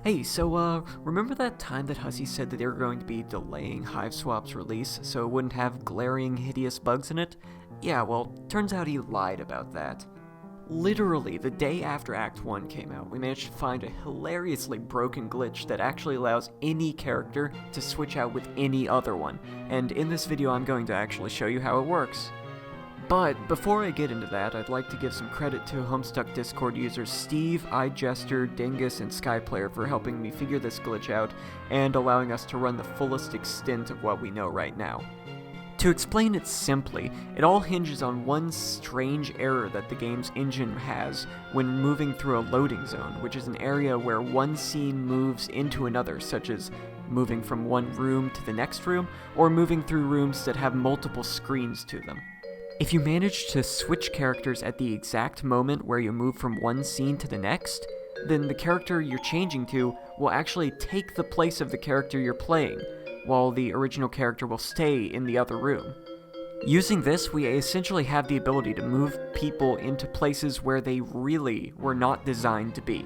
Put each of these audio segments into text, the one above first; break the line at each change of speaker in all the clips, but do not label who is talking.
Hey, so, remember that time that Hussey said that they were going to be delaying Hiveswap's release so it wouldn't have glaring, hideous bugs in it? Yeah, well, turns out he lied about that. Literally, the day after Act 1 came out, we managed to find a hilariously broken glitch that actually allows any character to switch out with any other one, and in this video I'm going to actually show you how it works. But before I get into that, I'd like to give some credit to Homestuck Discord users Steve, iJester, Dingus, and Skyplayer for helping me figure this glitch out and allowing us to run the fullest extent of what we know right now. To explain it simply, it all hinges on one strange error that the game's engine has when moving through a loading zone, which is an area where one scene moves into another, such as moving from one room to the next room, or moving through rooms that have multiple screens to them. If you manage to switch characters at the exact moment where you move from one scene to the next, then the character you're changing to will actually take the place of the character you're playing, while the original character will stay in the other room. Using this, we essentially have the ability to move people into places where they really were not designed to be.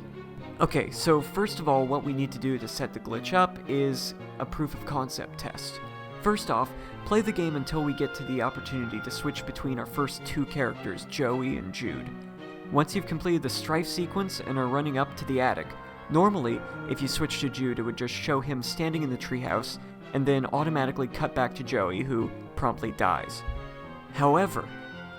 Okay, so first of all, what we need to do to set the glitch up is a proof of concept test. First off, play the game until we get to the opportunity to switch between our first two characters, Joey and Jude. Once you've completed the strife sequence and are running up to the attic, normally, if you switch to Jude, it would just show him standing in the treehouse, and then automatically cut back to Joey, who promptly dies. However,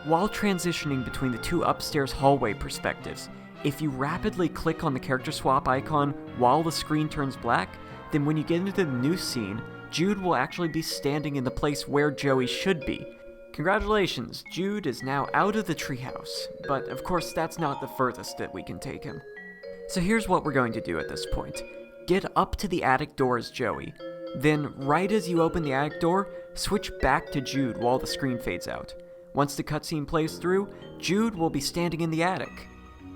while transitioning between the two upstairs hallway perspectives, if you rapidly click on the character swap icon while the screen turns black, then when you get into the new scene, Jude will actually be standing in the place where Joey should be. Congratulations, Jude is now out of the treehouse, but of course that's not the furthest that we can take him. So here's what we're going to do at this point. Get up to the attic door as Joey. Then, right as you open the attic door, switch back to Jude while the screen fades out. Once the cutscene plays through, Jude will be standing in the attic.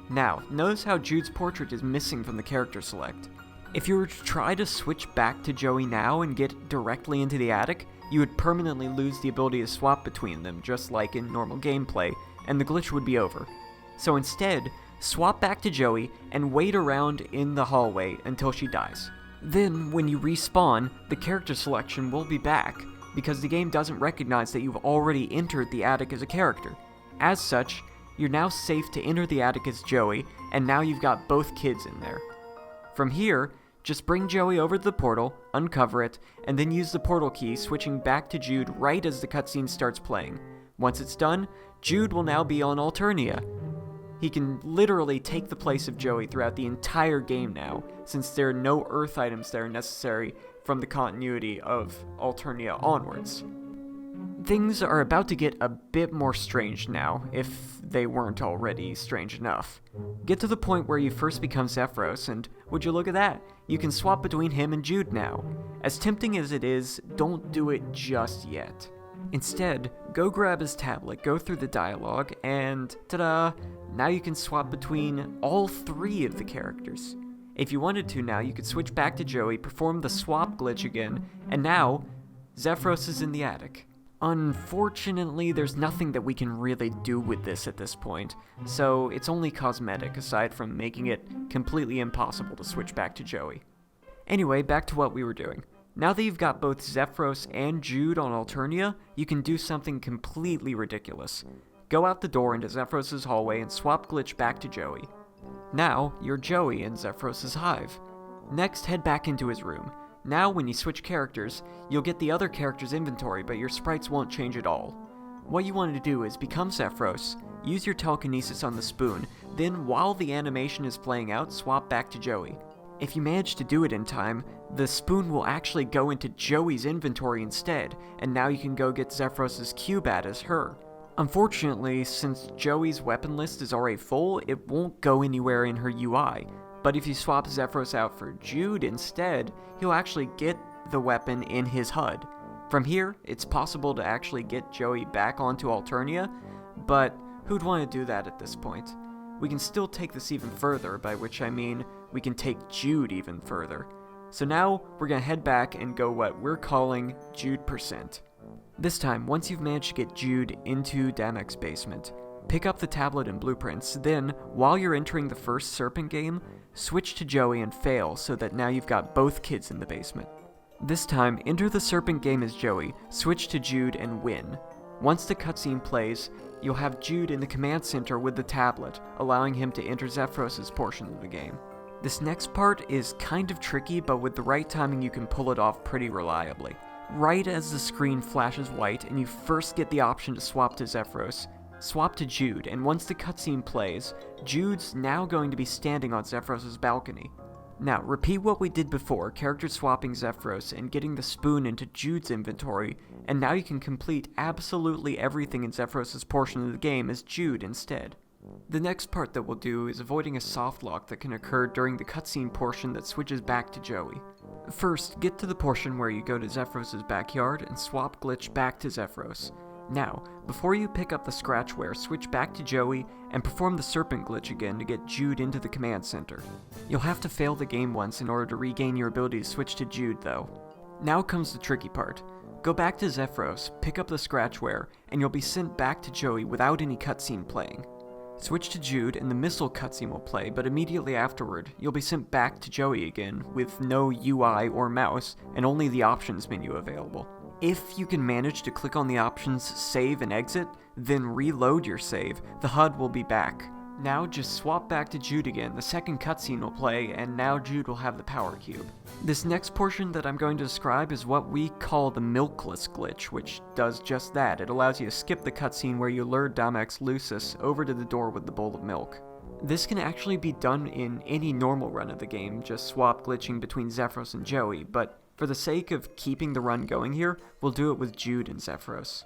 Now, notice how Jude's portrait is missing from the character select. If you were to try to switch back to Joey now and get directly into the attic, you would permanently lose the ability to swap between them, just like in normal gameplay, and the glitch would be over. So instead, swap back to Joey and wait around in the hallway until she dies. Then, when you respawn, the character selection will be back, because the game doesn't recognize that you've already entered the attic as a character. As such, you're now safe to enter the attic as Joey, and now you've got both kids in there. From here, just bring Joey over to the portal, uncover it, and then use the portal key, switching back to Jude right as the cutscene starts playing. Once it's done, Jude will now be on Alternia. He can literally take the place of Joey throughout the entire game now, since there are no Earth items that are necessary from the continuity of Alternia onwards. Things are about to get a bit more strange now, if they weren't already strange enough. Get to the point where you first become Zephyros, and would you look at that, you can swap between him and Jude now. As tempting as it is, don't do it just yet. Instead, go grab his tablet, go through the dialogue, and ta-da! Now you can swap between all three of the characters. If you wanted to now, you could switch back to Joey, perform the swap glitch again, and now, Zephyros is in the attic. Unfortunately, there's nothing that we can really do with this at this point, so it's only cosmetic aside from making it completely impossible to switch back to Joey. Anyway, back to what we were doing. Now that you've got both Zephyros and Jude on Alternia, you can do something completely ridiculous. Go out the door into Zephyros' hallway and swap glitch back to Joey. Now, you're Joey in Zephyros' hive. Next, head back into his room. Now, when you switch characters, you'll get the other character's inventory, but your sprites won't change at all. What you want to do is become Zephyros, use your telekinesis on the spoon, then while the animation is playing out, swap back to Joey. If you manage to do it in time, the spoon will actually go into Joey's inventory instead, and now you can go get Zephyros' Cubat as her. Unfortunately, since Joey's weapon list is already full, it won't go anywhere in her UI. But if you swap Zephyros out for Jude instead, he'll actually get the weapon in his HUD. From here, it's possible to actually get Joey back onto Alternia, but who'd want to do that at this point? We can still take this even further, by which I mean we can take Jude even further. So now, we're gonna head back and go what we're calling Jude%. This time, once you've managed to get Jude into Damek's basement, Pick up the tablet and blueprints, then, while you're entering the first Serpent game, switch to Joey and fail so that now you've got both kids in the basement. This time, enter the Serpent game as Joey, switch to Jude, and win. Once the cutscene plays, you'll have Jude in the command center with the tablet, allowing him to enter Zephyros' portion of the game. This next part is kind of tricky, but with the right timing you can pull it off pretty reliably. Right as the screen flashes white and you first get the option to swap to Zephyros, swap to Jude, and once the cutscene plays, Jude's now going to be standing on Zephyros' balcony. Now, repeat what we did before, character swapping Zephyros and getting the spoon into Jude's inventory, and now you can complete absolutely everything in Zephyros' portion of the game as Jude instead. The next part that we'll do is avoiding a soft lock that can occur during the cutscene portion that switches back to Joey. First, get to the portion where you go to Zephyros' backyard and swap glitch back to Zephyros. Now, before you pick up the scratchware, switch back to Joey and perform the serpent glitch again to get Jude into the command center. You'll have to fail the game once in order to regain your ability to switch to Jude though. Now comes the tricky part. Go back to Zephyros, pick up the scratchware, and you'll be sent back to Joey without any cutscene playing. Switch to Jude and the missile cutscene will play, but immediately afterward, you'll be sent back to Joey again with no UI or mouse and only the options menu available. If you can manage to click on the options Save and Exit, then reload your save, the HUD will be back. Now just swap back to Jude again, the second cutscene will play, and now Jude will have the power cube. This next portion that I'm going to describe is what we call the Milkless glitch, which does just that. It allows you to skip the cutscene where you lure Damex Lucis over to the door with the bowl of milk. This can actually be done in any normal run of the game, just swap glitching between Zephyros and Joey, but for the sake of keeping the run going here, we'll do it with Jude and Zephyros.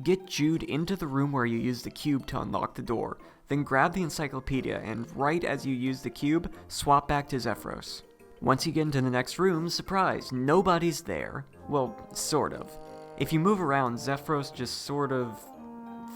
Get Jude into the room where you use the cube to unlock the door, then grab the encyclopedia and right as you use the cube, swap back to Zephyros. Once you get into the next room, surprise, nobody's there. Well, sort of. If you move around, Zephyros just sort of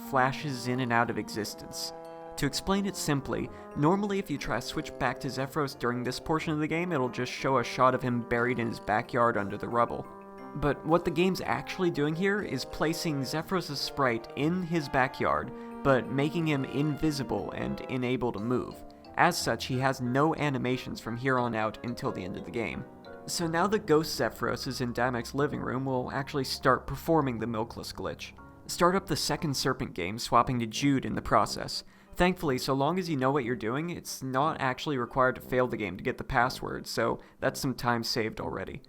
flashes in and out of existence. To explain it simply, normally if you try to switch back to Zephyros during this portion of the game, it'll just show a shot of him buried in his backyard under the rubble. But what the game's actually doing here is placing Zephyros' sprite in his backyard, but making him invisible and unable to move. As such, he has no animations from here on out until the end of the game. So now that Ghost Zephyros is in Damex's living room, we'll actually start performing the Milkless glitch. Start up the second Serpent game, swapping to Jude in the process. Thankfully, so long as you know what you're doing, it's not actually required to fail the game to get the password, so that's some time saved already.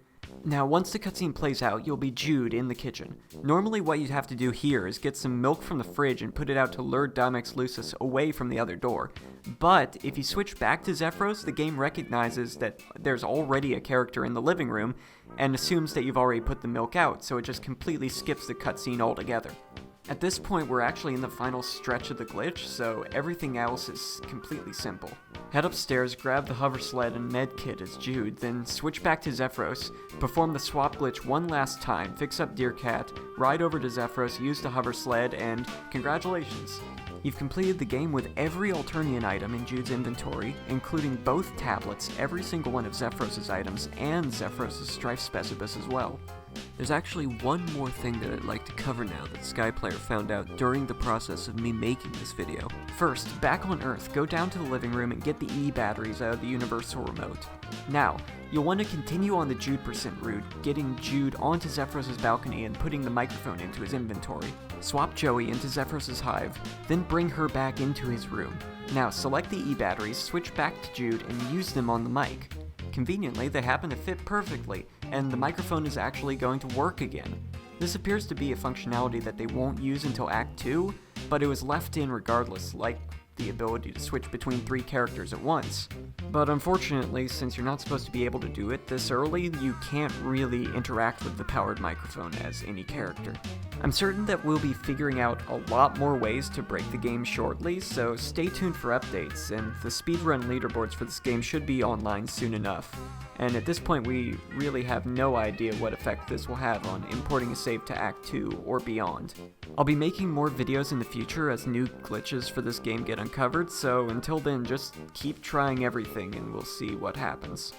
Now, once the cutscene plays out, you'll be Jude in the kitchen. Normally what you'd have to do here is get some milk from the fridge and put it out to lure Damex Lucis away from the other door. But if you switch back to Zephyros, the game recognizes that there's already a character in the living room and assumes that you've already put the milk out, so it just completely skips the cutscene altogether. At this point, we're actually in the final stretch of the glitch, so everything else is completely simple. Head upstairs, grab the hover sled and med kit as Jude, then switch back to Zephyros, perform the swap glitch one last time, fix up Dear Cat, ride over to Zephyros, use the hover sled, and congratulations! You've completed the game with every Alternian item in Jude's inventory, including both tablets, every single one of Zephyros' items, and Zephyros' Strife Specibus as well. There's actually one more thing that I'd like to cover now that Skyplayer found out during the process of me making this video. First, back on Earth, go down to the living room and get the E-batteries out of the universal remote. Now, you'll want to continue on the Jude % route, getting Jude onto Zephyros' balcony and putting the microphone into his inventory. Swap Joey into Zephyros' hive, then bring her back into his room. Now, select the E-batteries, switch back to Jude, and use them on the mic. Conveniently, they happen to fit perfectly, and the microphone is actually going to work again. This appears to be a functionality that they won't use until Act 2, but it was left in regardless, like the ability to switch between 3 characters at once. But unfortunately, since you're not supposed to be able to do it this early, you can't really interact with the powered microphone as any character. I'm certain that we'll be figuring out a lot more ways to break the game shortly, so stay tuned for updates, and the speedrun leaderboards for this game should be online soon enough. And at this point, we really have no idea what effect this will have on importing a save to Act 2 or beyond. I'll be making more videos in the future as new glitches for this game get uncovered, so until then, just keep trying everything and we'll see what happens.